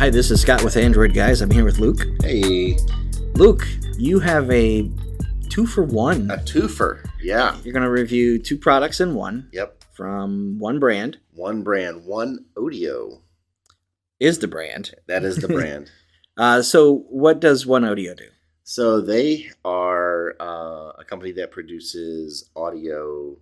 Hi, this is Scott with Android Guys. I'm here with Luke. Hey. Luke, you have a 2-for-1. A twofer. Yeah. You're going to review two products in one. Yep. From one brand. One brand. OneOdio. Is the brand. That is the brand. So what does OneOdio do? So they are a company that produces audio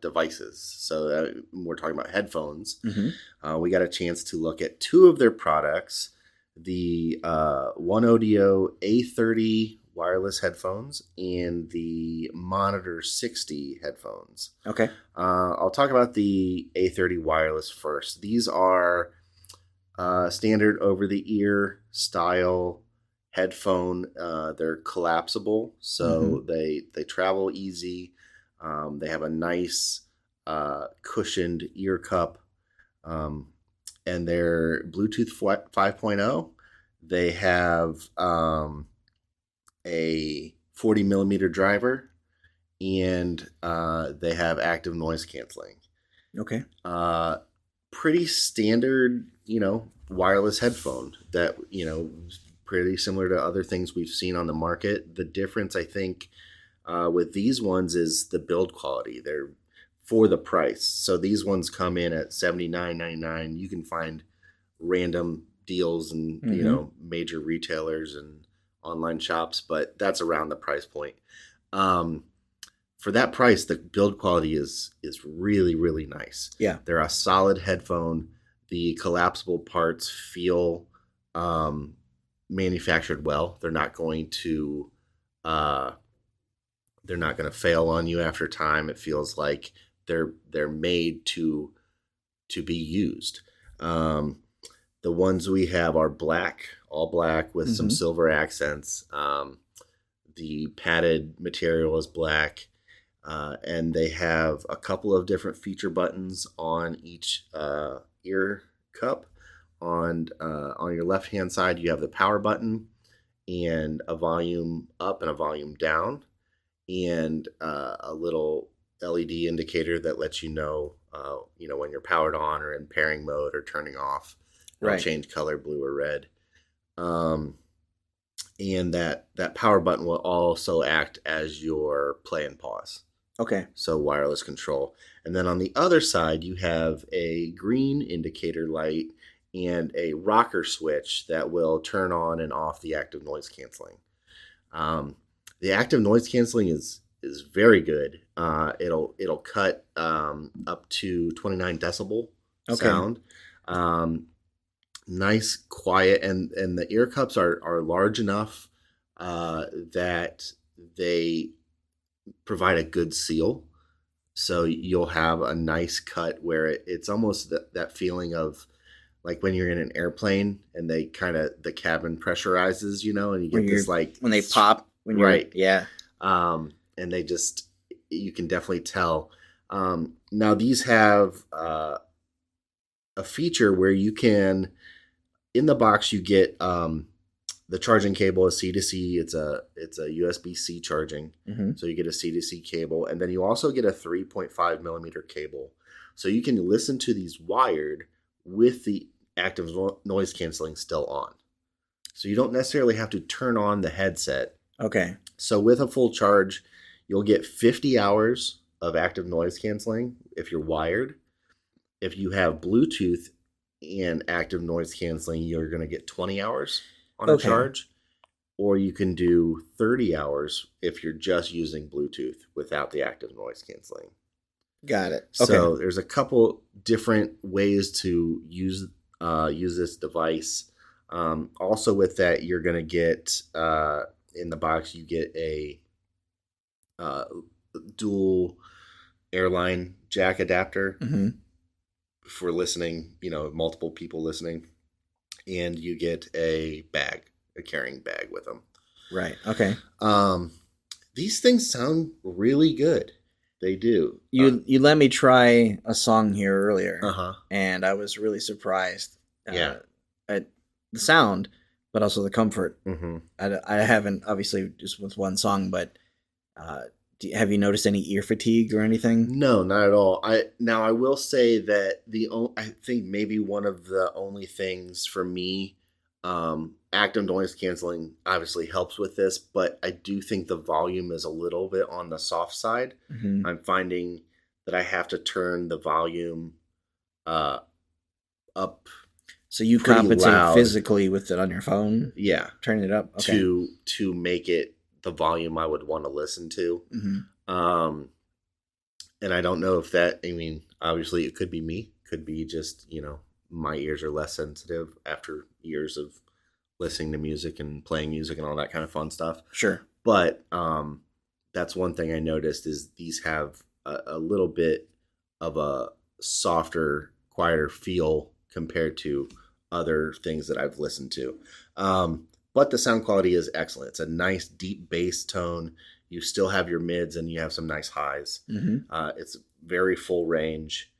devices. So we're talking about headphones. Mm-hmm. We got a chance to look at two of their products. The OneOdio A30 Wireless Headphones and the Monitor 60 headphones. Okay. I'll talk about the A30 Wireless first. These are standard over-the-ear style headphone. They're collapsible, so they travel easy. They have a nice cushioned ear cup, and they're Bluetooth 5.0. They have a 40 millimeter driver, and they have active noise canceling. Okay. Pretty standard, wireless headphone that, pretty similar to other things we've seen on the market. The difference, I think, with these ones is the build quality. They're for the price. So these ones come in at $79.99. You can find random deals and major retailers and online shops, but that's around the price point. For that price, the build quality is really, really nice. Yeah. They're a solid headphone. The collapsible parts feel manufactured well. They're not going to fail on you after time. It feels like they're made to be used. The ones we have are all black with some silver accents. The padded material is black, and they have a couple of different feature buttons on each ear cup. On your left-hand side, you have the power button and a volume up and a volume down, and a little LED indicator that lets you know, when you're powered on or in pairing mode or turning off. It'll change color, blue or red. And that power button will also act as your play and pause. Okay. So wireless control. And then on the other side, you have a green indicator light and a rocker switch that will turn on and off the active noise canceling. The active noise canceling is very good. It'll cut up to 29 decibel sound. Nice, quiet, and the ear cups are large enough that they provide a good seal. So you'll have a nice cut where it's almost that feeling of like when you're in an airplane and they the cabin pressurizes, and you get this like when they pop. When you're, right. Yeah. And they you can definitely tell. Now these have a feature where you can, in the box, you get the charging cable is C-to-C. It's a USB-C charging. So you get a C-to-C cable, and then you also get a 3.5 millimeter cable. So you can listen to these wired with the active noise canceling still on. So you don't necessarily have to turn on the headset. Okay. So with a full charge, you'll get 50 hours of active noise canceling if you're wired. If you have Bluetooth and active noise canceling, you're going to get 20 hours on a charge. Or you can do 30 hours if you're just using Bluetooth without the active noise canceling. Got it. So there's a couple different ways to use this device. Also with that, you're going to get... in the box, you get a dual airline jack adapter for listening, multiple people listening. And you get a carrying bag with them. Right. Okay. These things sound really good. They do. You let me try a song here earlier, and I was really surprised at the sound, but also the comfort. I haven't, obviously, just with one song, but Have you noticed any ear fatigue or anything? No, not at all. I will say that I think maybe one of the only things for me, active noise canceling obviously helps with this, but I do think the volume is a little bit on the soft side. Mm-hmm. I'm finding that I have to turn the volume up. So you compensate physically with it on your phone? Yeah. Turn it up? Okay. To make it the volume I would want to listen to. Mm-hmm. And I don't know if that, obviously it could be me, could be just, my ears are less sensitive after years of listening to music and playing music and all that kind of fun stuff. Sure. But that's one thing I noticed is these have a little bit of a softer, quieter feel compared to other things that I've listened to. But the sound quality is excellent. It's a nice deep bass tone. You still have your mids and you have some nice highs. Mm-hmm. It's very full range,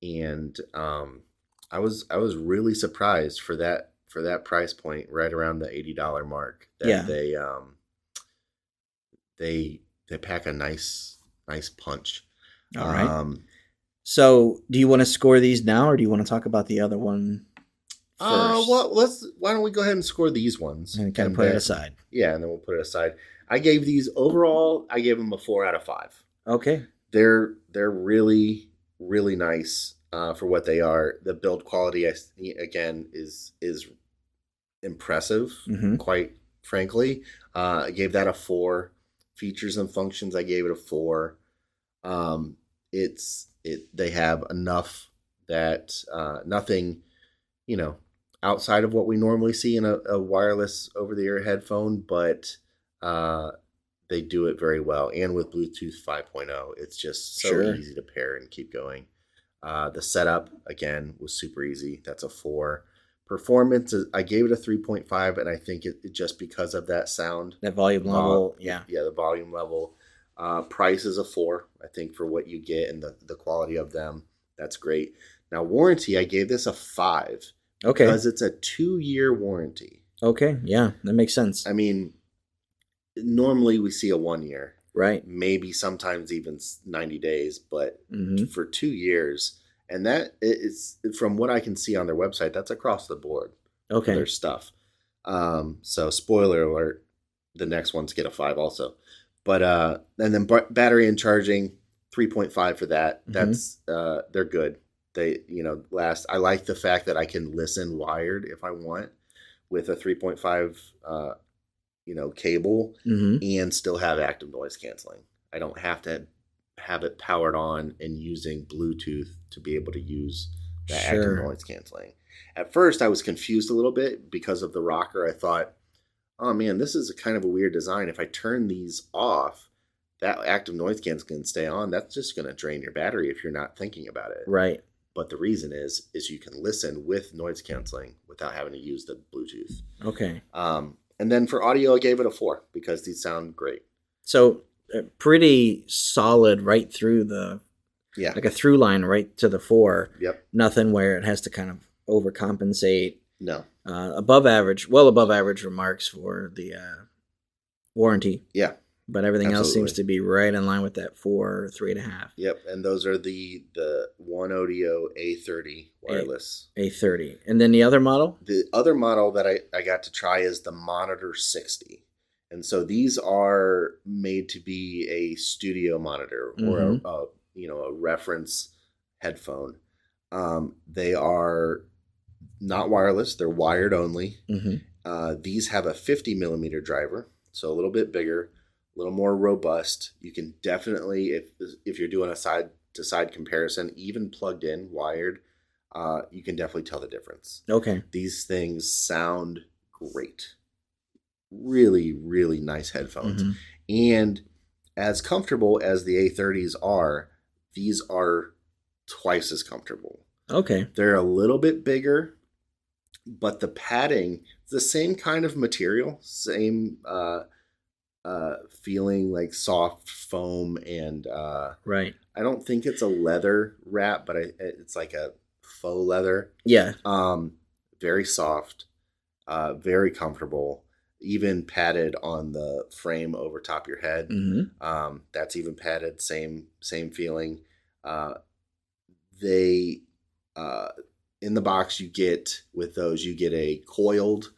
and I was really surprised for that price point, right around the $80 mark. That they pack a nice punch. All right. So, do you want to score these now, or do you want to talk about the other one first? Why don't we go ahead and score these ones and kind of put it aside? Yeah, and then we'll put it aside. I gave these overall. I gave them a 4 out of 5. Okay, they're really, really nice for what they are. The build quality, again, is impressive. Mm-hmm. Quite frankly, I gave that a 4. Features and functions, I gave it a 4. They have enough that nothing, outside of what we normally see in a wireless over-the-ear headphone, but they do it very well. And with Bluetooth 5.0, it's just so easy to pair and keep going. The setup, again, was super easy. That's a 4. Performance, I gave it a 3.5, and I think it just because of that sound. That volume level, yeah. Yeah, the volume level. Price is a 4, I think, for what you get and the quality of them. That's great. Now, warranty, I gave this a 5. Okay. Because it's a 2-year warranty. Okay, yeah, that makes sense. Normally we see a 1 year. Right. Maybe sometimes even 90 days, but mm-hmm. for 2 years. And that is, from what I can see on their website, that's across the board. Okay. For their stuff. So spoiler alert, the next ones get a 5 also. But and then battery and charging, 3.5 for that. Mm-hmm. That's they're good. They last. I like the fact that I can listen wired if I want with a 3.5 cable mm-hmm. and still have active noise canceling. I don't have to have it powered on and using Bluetooth to be able to use the active noise canceling. At first, I was confused a little bit because of the rocker. I thought, oh man, this is kind of a weird design. If I turn these off, that active noise canceling can stay on. That's just going to drain your battery if you're not thinking about it. Right. But the reason is you can listen with noise canceling without having to use the Bluetooth. Okay. And then for audio, I gave it a 4 because these sound great. So pretty solid right through like a through line right to the 4. Yep. Nothing where it has to kind of overcompensate. No. Well above average remarks for the warranty. Yeah. But everything else seems to be right in line with that 4 or 3.5. Yep, and those are the OneOdio A30 Wireless. A30. And then the other model? The other model that I got to try is the Monitor 60. And so these are made to be a studio monitor or mm-hmm. a reference headphone. They are not wireless; they're wired only. Mm-hmm. These have a 50 millimeter driver, so a little bit bigger. A little more robust. You can definitely, if you're doing a side-to-side comparison, even plugged in, wired, you can definitely tell the difference. Okay. These things sound great. Really, really nice headphones. Mm-hmm. And as comfortable as the A30s are, these are twice as comfortable. Okay. They're a little bit bigger, but the padding, the same kind of material, same... feeling like soft foam and right. I don't think it's a leather wrap, but it's like a faux leather. Yeah. Very soft, very comfortable. even padded on the frame over top your head. That's even padded. Same feeling. They in the box you get a coiled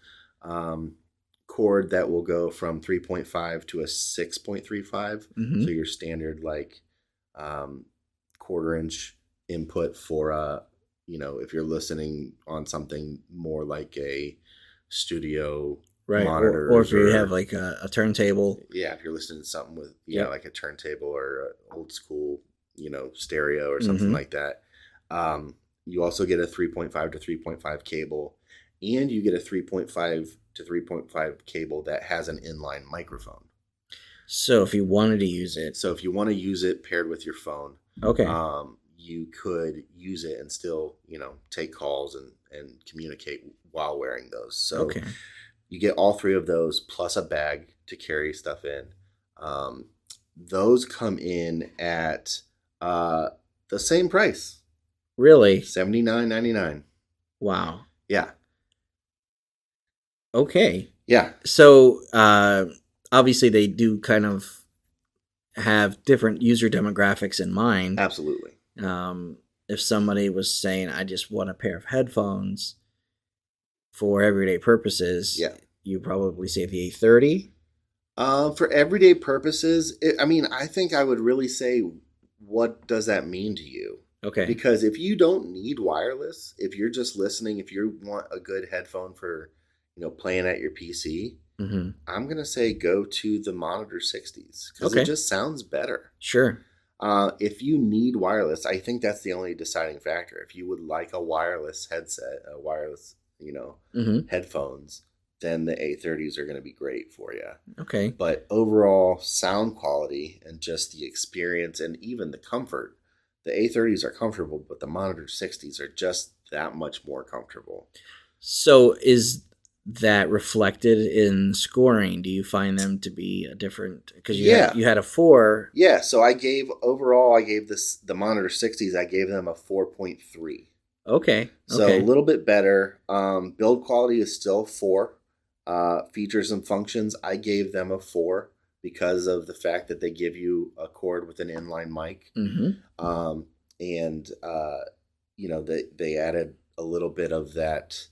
cord that will go from 3.5 to a 6.35. So your standard like quarter-inch input for if you're listening on something more like a studio monitor, or if you have like a turntable. Yeah, if you're listening to something with like a turntable or an old school stereo or something like that. You also get a 3.5 to 3.5 cable, and you get a 3.5 to 3.5 cable that has an inline microphone. So if you wanted to use it. So if you want to use it paired with your phone, you could use it and still, take calls and communicate while wearing those. So you get all three of those plus a bag to carry stuff in. Those come in at the same price. Really? $79.99. Wow. Yeah. Okay. Yeah. So obviously they do kind of have different user demographics in mind. Absolutely. If somebody was saying, I just want a pair of headphones for everyday purposes, you probably say the A30. For everyday purposes, I think I would really say, what does that mean to you? Okay. Because if you don't need wireless, if you're just listening, if you want a good headphone for, playing at your PC, I'm going to say go to the Monitor 60s because it just sounds better. Sure. If you need wireless, I think that's the only deciding factor. If you would like a wireless headset, a wireless, headphones, then the A30s are going to be great for you. Okay. But overall sound quality and just the experience and even the comfort, the A30s are comfortable, but the Monitor 60s are just that much more comfortable. So is that reflected in scoring? Do you find them to be a different? Because you had a 4. Yeah. So I gave the Monitor 60s. I gave them a 4.3. Okay. So a little bit better. Build quality is still 4. Features and functions, I gave them a 4 because of the fact that they give you a cord with an inline mic. They added a little bit of that.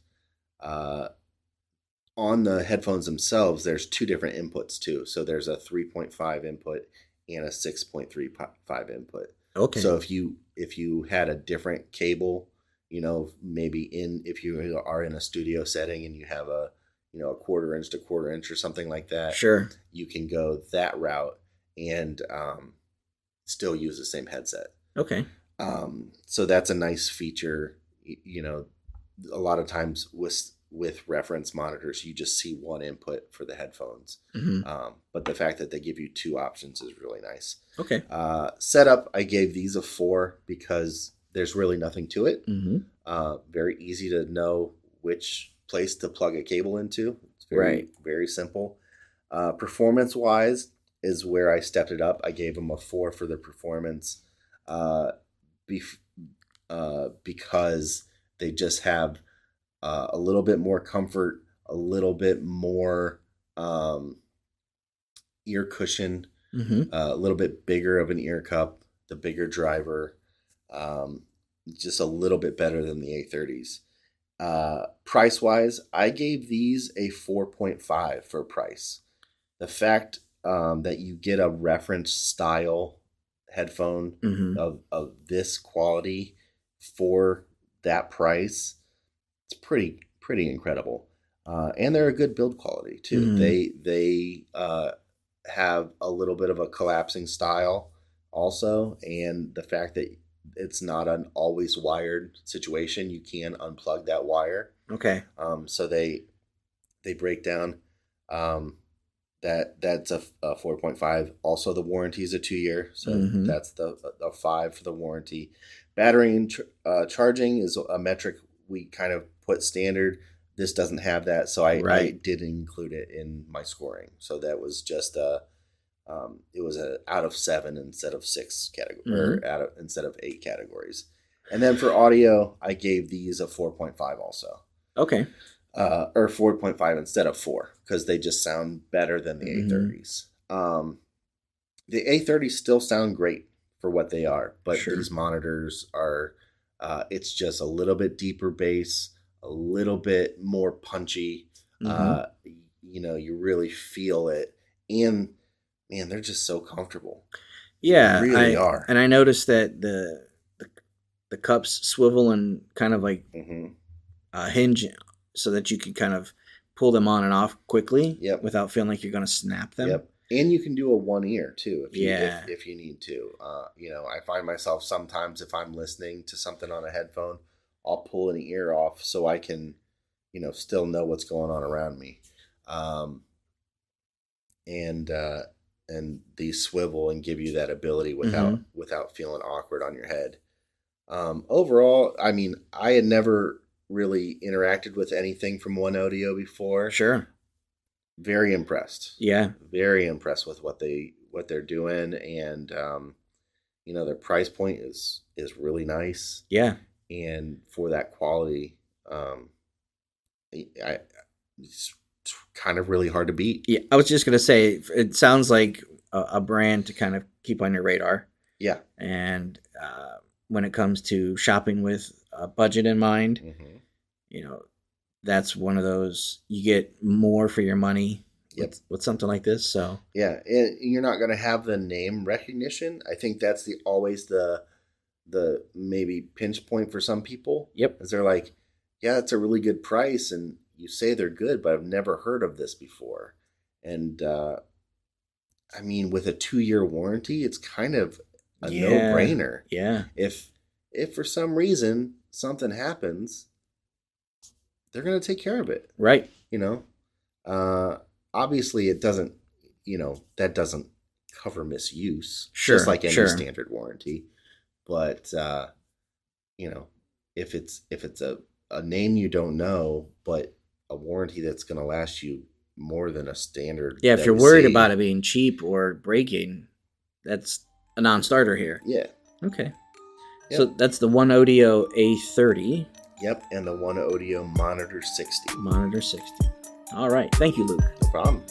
On the headphones themselves, there's 2 different inputs too. So there's a 3.5 input and a 6.35 input. Okay. So if you had a different cable, maybe if you are in a studio setting and you have a quarter-inch to quarter-inch or something like that. Sure. You can go that route and still use the same headset. Okay. So that's a nice feature. A lot of times with reference monitors, you just see one input for the headphones. But the fact that they give you 2 options is really nice. Okay. Setup, I gave these a 4 because there's really nothing to it. Very easy to know which place to plug a cable into. It's very simple. Performance wise is where I stepped it up. I gave them a 4 for the performance because they just have a little bit more comfort, a little bit more ear cushion, a little bit bigger of an ear cup, the bigger driver, just a little bit better than the A30s. Price wise, I gave these a 4.5 for price. The fact that you get a reference style headphone of this quality for that price, it's pretty incredible. And they're a good build quality too. They have a little bit of a collapsing style also, and the fact that it's not an always wired situation. You can unplug that wire. Okay. So they break down. That's a 4.5. Also, the warranty is a 2-year. So that's the 5 for the warranty. Battery and charging is a metric we kind of put standard. This doesn't have that, so I did include it in my scoring. So that was just it was a out of 7 instead of 6 category, or instead of 8 categories. And then for audio, I gave these a 4.5 also. Okay. or 4.5 instead of 4, because they just sound better than the A30s. The A30s still sound great for what they are, but these monitors are, it's just a little bit deeper bass, a little bit more punchy. You really feel it, and man, they're just so comfortable. Yeah, they really are. And I noticed that the cups swivel and kind of like hinge, so that you can kind of pull them on and off quickly without feeling like you're going to snap them. And you can do a one ear too if you need to. I find myself sometimes, if I'm listening to something on a headphone, I'll pull an ear off so I can, still know what's going on around me. And these swivel and give you that ability without feeling awkward on your head. Overall, I mean, I had never really interacted with anything from OneOdio before. Sure. Very impressed. Yeah. Very impressed with what they're doing, and their price point is really nice. Yeah. And for that quality, it's kind of really hard to beat. Yeah, I was just gonna say, it sounds like a brand to kind of keep on your radar. Yeah. And when it comes to shopping with a budget in mind, that's one of those, you get more for your money with something like this. So yeah, and you're not going to have the name recognition. I think that's always the maybe pinch point for some people. Yep. Is they're like, yeah, it's a really good price, and you say they're good, but I've never heard of this before. And I mean, with a 2-year warranty, it's kind of a no-brainer. Yeah. If for some reason something happens, they're going to take care of it. Right. Obviously it doesn't, that doesn't cover misuse. Sure. Just like any standard warranty. But, if it's a name you don't know, but a warranty that's going to last you more than a standard. Yeah. If you're worried about it being cheap or breaking, that's a non-starter here. Yeah. Okay. Yep. So that's the OneOdio A30. Yep, and the OneOdio Monitor 60. Monitor 60. All right. Thank you, Luke. No problem.